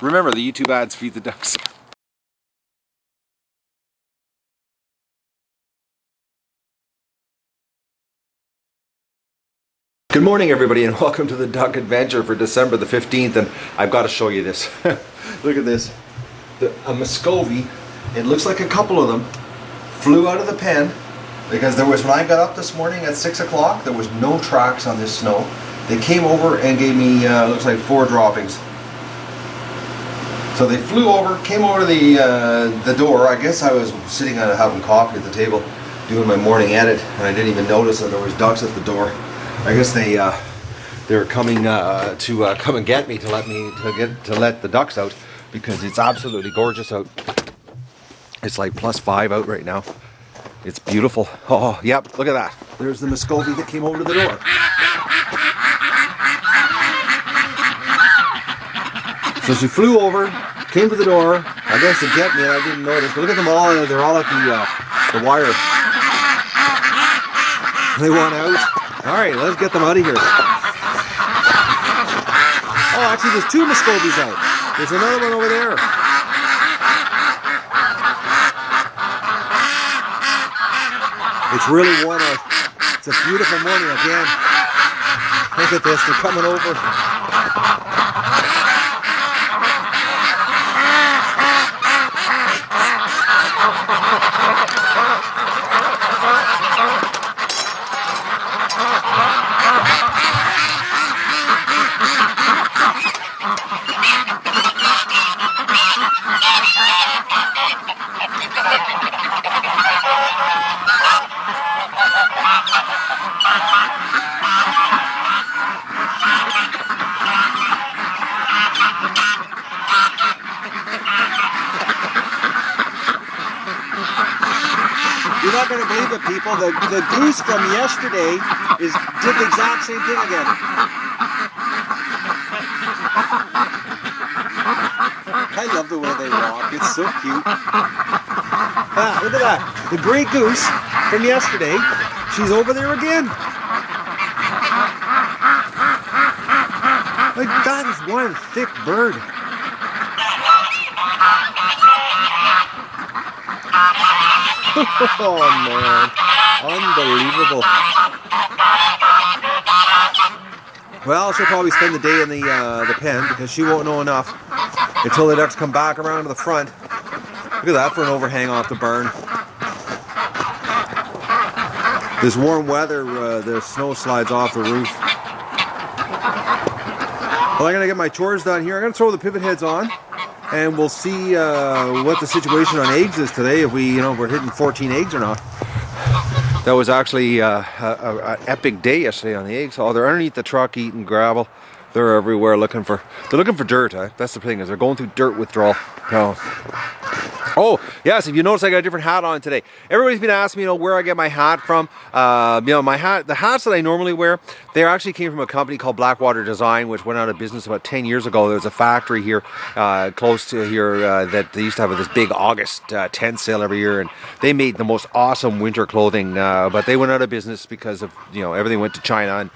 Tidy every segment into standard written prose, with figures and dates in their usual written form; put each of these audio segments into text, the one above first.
Remember, the YouTube ads feed the ducks. Good morning, everybody, and welcome to the duck adventure for December the 15th. And I've got to show you this. Look at this. A Muscovy. It looks like a couple of them flew out of the pen because there was, when I got up this morning at 6 o'clock, there was no tracks on this snow. They came over and gave me, looks like 4 droppings. So they flew over, came over to the door. I guess I was sitting on having coffee at the table, doing my morning edit, and I didn't even notice that there was ducks at the door. I guess they were coming to come and get me to let the ducks out because it's absolutely gorgeous out. It's like +5 out right now. It's beautiful. Oh, yep, look at that. There's the Muscovy that came over to the door. So she flew over, came to the door, I guess to get me, and I didn't notice. But look at them all, they're all at the wire. They want out. Alright, let's get them out of here. Oh, actually there's 2 Muscovies out. There's another one over there. It's really warm out. It's a beautiful morning again. Look at this, they're coming over. You're not going to believe it, people. The goose from yesterday did the exact same thing again. I love the way they walk. It's so cute. Ah, look at that. The gray goose from yesterday. She's over there again. Like, that is one thick bird. Oh man, unbelievable. Well, she'll probably spend the day in the pen because she won't know enough until the ducks come back around to the front. Look at that for an overhang off the barn. This warm weather, the snow slides off the roof. Well, I'm going to get my chores done here. I'm going to throw the Pivotheads on. And we'll see what the situation on eggs is today, if we're hitting 14 eggs or not. That was actually an epic day yesterday on the eggs. Oh, they're underneath the truck eating gravel. They're everywhere looking for dirt. That's the thing, is they're going through dirt withdrawal. Oh, yes, if you notice, I got a different hat on today. Everybody's been asking me, where I get my hat from. The hats that I normally wear, they actually came from a company called Blackwater Design, which went out of business about 10 years ago. There's a factory here, close to here, that they used to have this big August tent sale every year, and they made the most awesome winter clothing, but they went out of business because of, everything went to China, and,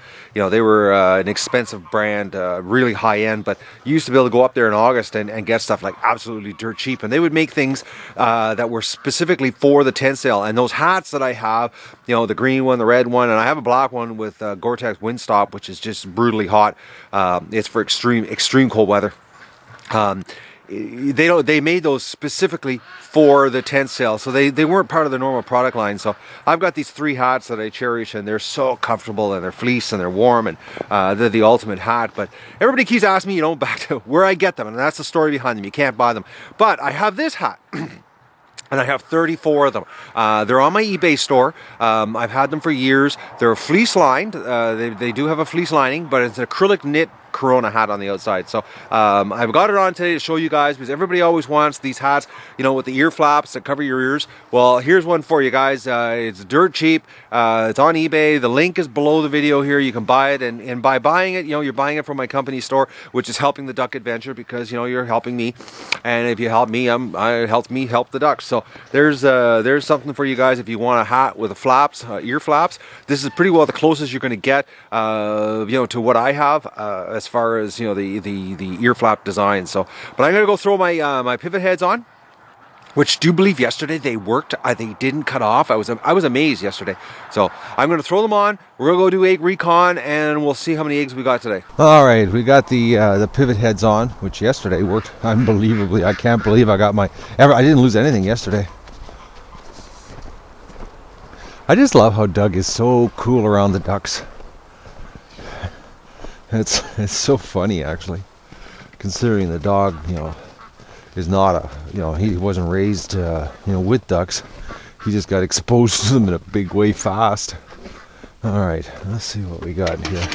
they were an expensive brand, really high end, but you used to be able to go up there in August and get stuff like absolutely dirt cheap, and they would make things that were specifically for the tent sale. And those hats that I have, the green one, the red one, and I have a black one with Gore-Tex Windstop, which is just brutally hot. It's for extreme cold weather. They made those specifically for the tent sale, so they weren't part of the normal product line. So I've got these 3 hats that I cherish, and they're so comfortable, and they're fleece, and they're warm, and they're the ultimate hat. But everybody keeps asking me, back to where I get them, and that's the story behind them. You can't buy them, but I have this hat. And I have 34 of them. They're on my eBay store. I've had them for years. They're fleece lined. They do have a fleece lining, but it's an acrylic knit Corona hat on the outside. So I've got it on today to show you guys, because everybody always wants these hats, with the ear flaps that cover your ears. Well, here's one for you guys. It's dirt cheap. It's on eBay. The link is below the video here. You can buy it, and by buying it, you're buying it from my company store, which is helping the duck adventure, because you're helping me and if you help me, I helped me help the ducks. So there's something for you guys if you want a hat with the flaps, ear flaps. This is pretty well the closest you're going to get, to what I have as far as the ear flap design. So, but I'm going to go throw my pivot heads on, which do you believe yesterday they worked. They didn't cut off. I was amazed yesterday. So I'm going to throw them on. We're going to go do egg recon, and we'll see how many eggs we got today. All right, we got the pivot heads on, which yesterday worked unbelievably. I can't believe I got I didn't lose anything yesterday. I just love how Doug is so cool around the ducks. It's so funny, actually, considering the dog, is not he wasn't raised with ducks. He just got exposed to them in a big way fast. All right, let's see what we got here.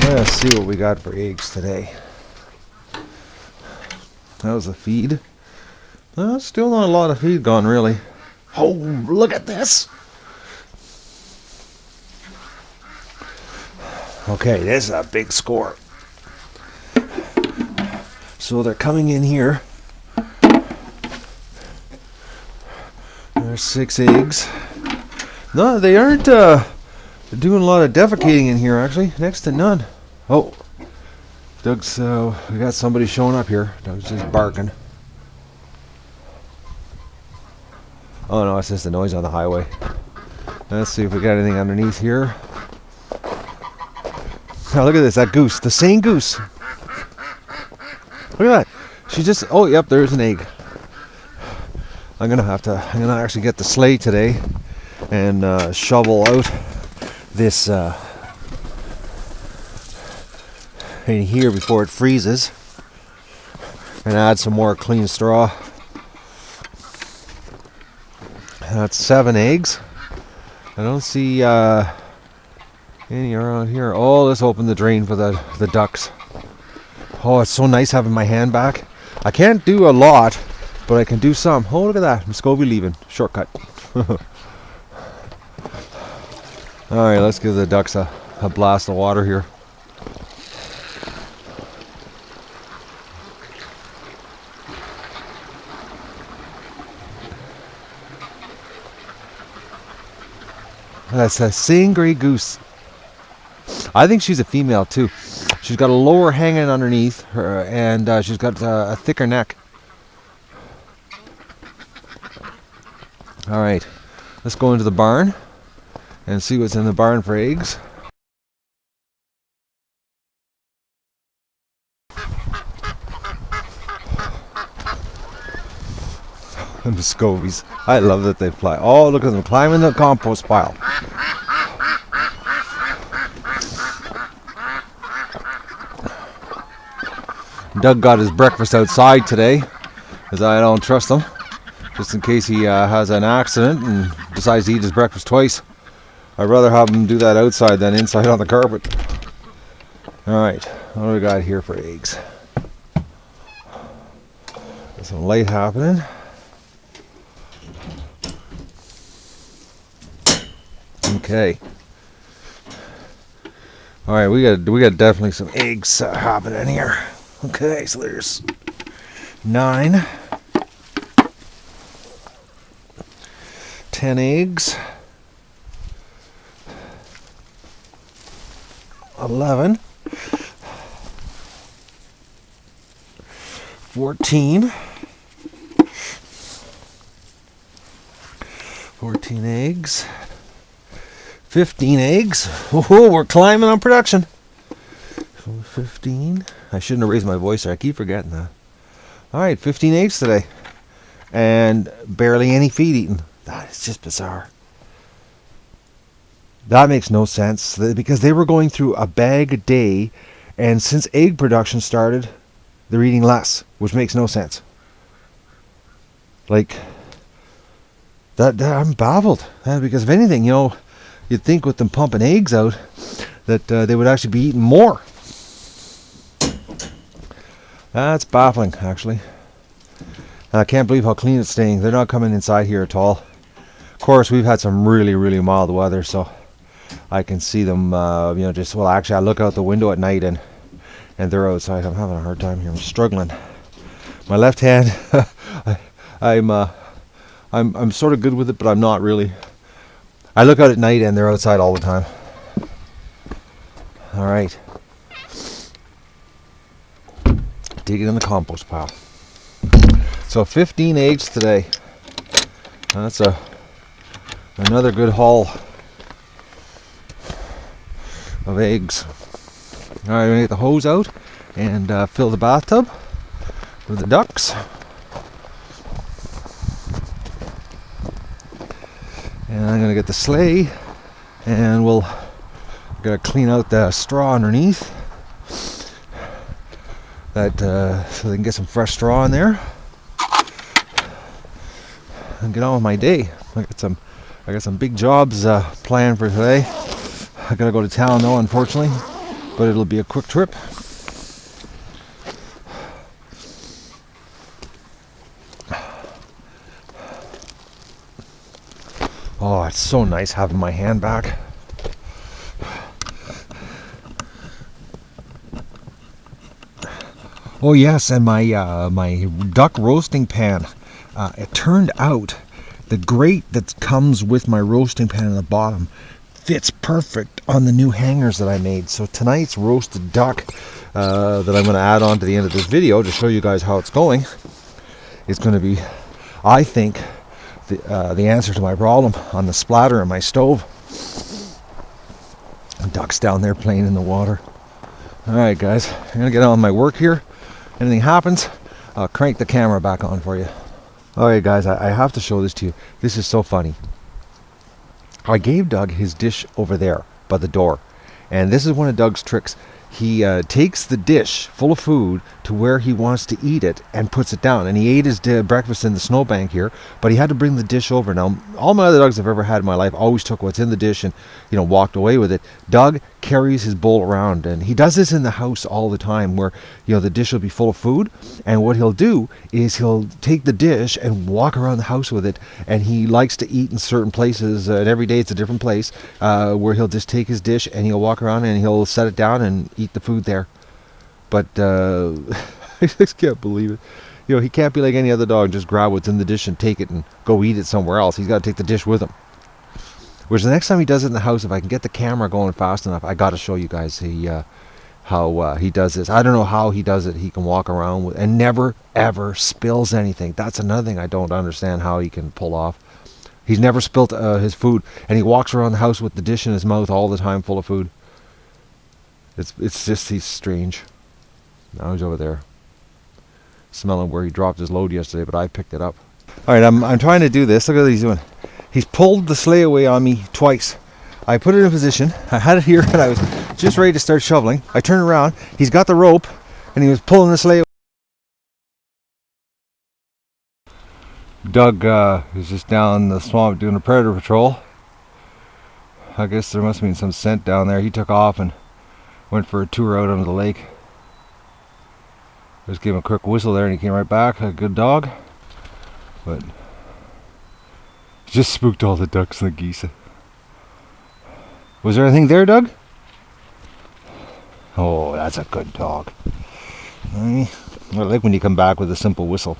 Let's see what we got for eggs today. That was the feed. Still not a lot of feed gone, really. Oh, look at this. Okay, this is a big score. So they're coming in here. There's 6 eggs. No, they aren't doing a lot of defecating in here, actually. Next to none. Oh, Doug's, we got somebody showing up here. Doug's just barking. Oh no, it's just the noise on the highway. Let's see if we got anything underneath here. Oh, look at this, that goose, the same goose. Look at that. She just, oh, yep, there's an egg. I'm gonna actually get the sleigh today and shovel out this in here before it freezes and add some more clean straw. That's 7 eggs. I don't see any around here. Oh, let's open the drain for the ducks. Oh, it's so nice having my hand back. I can't do a lot, but I can do some. Oh, look at that. Muscovy leaving. Shortcut. Alright, let's give the ducks a blast of water here. That's a same gray goose. I think she's a female too. She's got a lower hanging underneath her, and she's got a thicker neck. All right, let's go into the barn and see what's in the barn for eggs. The Muscovies. I love that they fly. Oh, look at them climbing the compost pile. Doug got his breakfast outside today, because I don't trust him, just in case he has an accident and decides to eat his breakfast twice. I'd rather have him do that outside than inside on the carpet. Alright, what do we got here for eggs? There's some light happening. Okay. Alright, we got definitely some eggs happening here. Okay, so there's 9, 10 eggs, 11, 14 eggs, 15 eggs. Oh, we're climbing on production. 15. I shouldn't have raised my voice there. I keep forgetting that. Alright, 15 eggs today. And barely any feed eaten. That is just bizarre. That makes no sense. Because they were going through a bag a day. And since egg production started, they're eating less. Which makes no sense. Like, that I'm baffled. Because if anything, you'd think with them pumping eggs out, that they would actually be eating more. That's baffling, actually. I can't believe how clean it's staying. They're not coming inside here at all. Of course, we've had some really, really mild weather, so I can see them, actually, I look out the window at night, and and they're outside. I'm having a hard time here. I'm struggling. My left hand, I'm sort of good with it, but I'm not really. I look out at night and they're outside all the time. All right. Dig it in the compost pile. So 15 eggs today. That's another good haul of eggs. All right, I'm gonna get the hose out and fill the bathtub with the ducks. And I'm gonna get the sleigh, and we'll gotta clean out the straw underneath. That so they can get some fresh straw in there, and get on with my day. I got some big jobs planned for today. I gotta go to town though, unfortunately, but it'll be a quick trip. Oh, it's so nice having my hand back. Oh yes, and my my duck roasting pan. It turned out the grate that comes with my roasting pan on the bottom fits perfect on the new hangers that I made. So tonight's roasted duck that I'm going to add on to the end of this video to show you guys how it's going is going to be, I think, the answer to my problem on the splatter in my stove. Ducks down there playing in the water. Alright guys, I'm going to get on with my work here. Anything happens, I'll crank the camera back on for you. Alright guys, I have to show this to you. This is so funny. I gave Doug his dish over there by the door. And this is one of Doug's tricks. He takes the dish full of food to where he wants to eat it and puts it down. And he ate his breakfast in the snowbank here, but he had to bring the dish over. Now, all my other dogs I've ever had in my life always took what's in the dish and, walked away with it. Doug carries his bowl around, and he does this in the house all the time where, the dish will be full of food. And what he'll do is he'll take the dish and walk around the house with it. And he likes to eat in certain places, and every day it's a different place, where he'll just take his dish and he'll walk around and he'll set it down and eat the food there. But I just can't believe it. He can't be like any other dog, just grab what's in the dish and take it and go eat it somewhere else. He's got to take the dish with him. Whereas the next time he does it in the house, if I can get the camera going fast enough, I got to show you guys how he does this. I don't know how he does it. He can walk around with and never ever spills anything. That's another thing I don't understand how he can pull off. He's never spilt his food, and he walks around the house with the dish in his mouth all the time, full of food. It's just, he's strange. Now he's over there, smelling where he dropped his load yesterday, but I picked it up. All right, I'm trying to do this. Look at what he's doing. He's pulled the sleigh away on me twice. I put it in position. I had it here, and I was just ready to start shoveling. I turned around. He's got the rope, and he was pulling the sleigh away. Doug is just down the swamp doing a predator patrol. I guess there must have been some scent down there. He took off and went for a tour out onto the lake. Just gave him a quick whistle there and he came right back. A good dog. But just spooked all the ducks and the geese. Was there anything there, Doug? Oh, that's a good dog. I like when you come back with a simple whistle.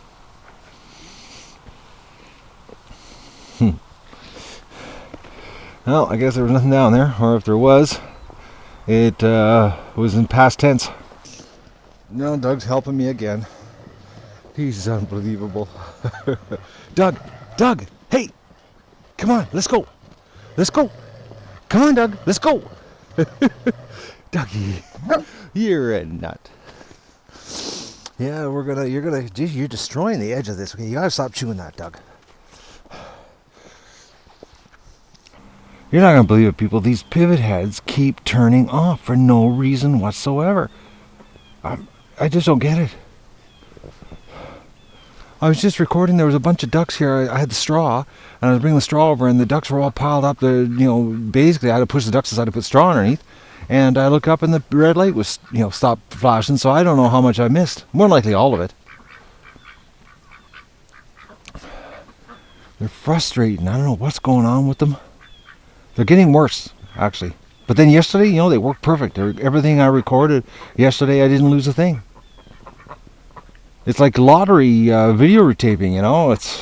Well, I guess there was nothing down there, or if there was, it was in past tense. No, Doug's helping me again. He's unbelievable. Doug, hey, come on, let's go. Come on, Doug, let's go. Dougie, you're a nut. Yeah, you're destroying the edge of this. Okay, you gotta stop chewing that, Doug. You're not gonna believe it, people. These pivot heads keep turning off for no reason whatsoever. I just don't get it. I was just recording. There was a bunch of ducks here. I had the straw, and I was bringing the straw over, and the ducks were all piled up. Basically, I had to push the ducks aside to put straw underneath. And I look up, and the red light was, stopped flashing. So I don't know how much I missed. More than likely, all of it. They're frustrating. I don't know what's going on with them. They're getting worse, actually. But then yesterday, you know, they worked perfect. Everything I recorded yesterday, I didn't lose a thing. It's like lottery video retaping, you know. It's